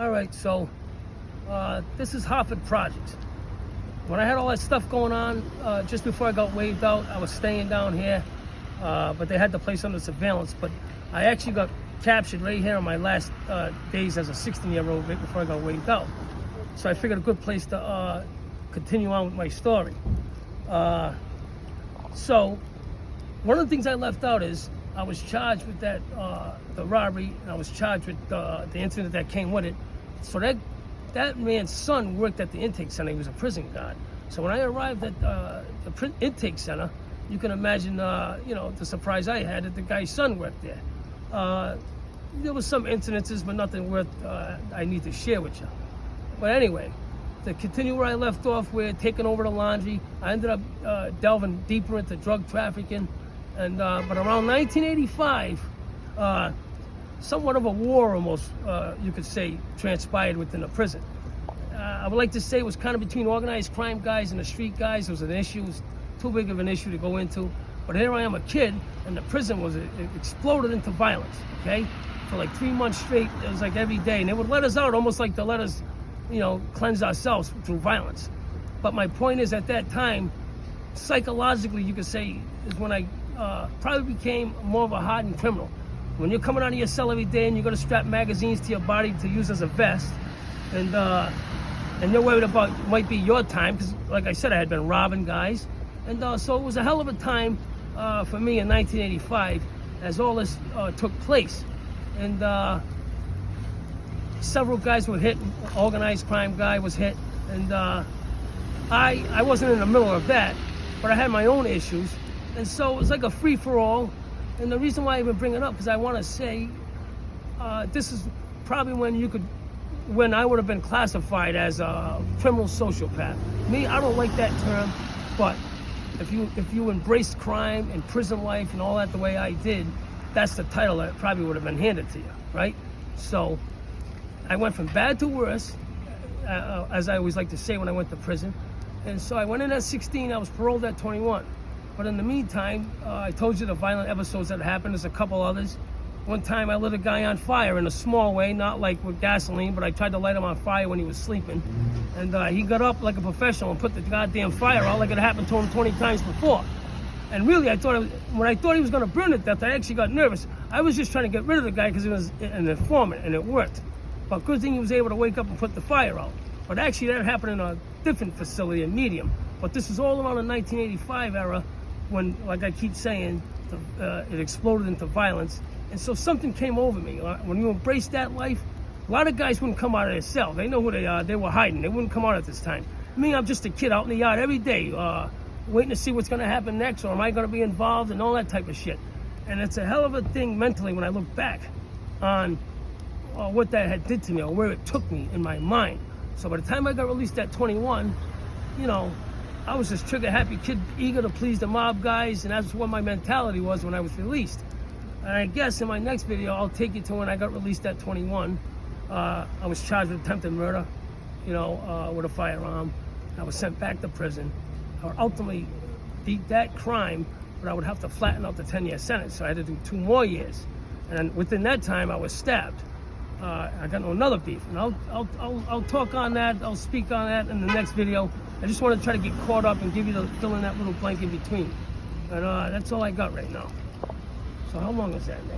All right, so this is Hartford Projects. When I had all that stuff going on, just before I got waved out, I was staying down here, but they had the place under surveillance. But I actually got captured right here on my last days as a 16-year-old right before I got waved out. So I figured a good place to continue on with my story. So one of the things I left out is I was charged with that the robbery, and I was charged with the incident that came with it. So that man's son worked at the intake center. He was a prison guard. So when I arrived at the intake center, you can imagine, the surprise I had that the guy's son worked there. There was some incidences, but nothing worth I need to share with you. But anyway, to continue where I left off, we're taking over the laundry. I ended up delving deeper into drug trafficking, and but around 1985, somewhat of a war almost, you could say, transpired within the prison. I would like to say it was kind of between organized crime guys and the street guys. It was an issue. It was too big of an issue to go into. But here I am, a kid, and the prison it exploded into violence, okay? For like 3 months straight, it was like every day. And they would let us out almost like to let us, cleanse ourselves through violence. But my point is, at that time, psychologically, you could say, is when I probably became more of a hardened criminal. When you're coming out of your cell every day and you're going to strap magazines to your body to use as a vest, and you're worried about might be your time, because like I said, I had been robbing guys. And so it was a hell of a time for me in 1985 as all this took place. And several guys were hit. Organized crime guy was hit. And I wasn't in the middle of that, but I had my own issues. And so it was like a free-for-all. And the reason why I even bring it up, because I want to say this is probably when I would have been classified as a criminal sociopath. Me, I don't like that term, but if you embrace crime and prison life and all that the way I did, that's the title that probably would have been handed to you, right? So I went from bad to worse, as I always like to say when I went to prison. And so I went in at 16, I was paroled at 21. But in the meantime, I told you the violent episodes that happened. There's a couple others. One time I lit a guy on fire in a small way, not like with gasoline, but I tried to light him on fire when he was sleeping. And he got up like a professional and put the goddamn fire out like it happened to him 20 times before. And really, when I thought he was going to burn to death, I actually got nervous. I was just trying to get rid of the guy because he was an informant, and it worked. But good thing he was able to wake up and put the fire out. But actually, that happened in a different facility, a medium. But this is all around the 1985 era, when, like I keep saying, it exploded into violence. And so something came over me. When you embrace that life, a lot of guys wouldn't come out of their cell. They know who they are. They were hiding. They wouldn't come out at this time. Me, I'm just a kid out in the yard every day, waiting to see what's going to happen next, or am I going to be involved, and all that type of shit. And it's a hell of a thing mentally when I look back on what that had did to me, or where it took me in my mind. So by the time I got released at 21, I was this trigger-happy kid, eager to please the mob guys, and that's what my mentality was when I was released. And I guess in my next video, I'll take you to when I got released at 21. I was charged with attempted murder, with a firearm. I was sent back to prison. I would ultimately beat that crime, but I would have to flatten out the 10-year sentence, so I had to do 2 more years. And within that time, I was stabbed. I got into another beef, and I'll talk on that. I'll speak on that in the next video. I just want to try to get caught up and fill in that little blank in between. But that's all I got right now. So how long is that, Nick?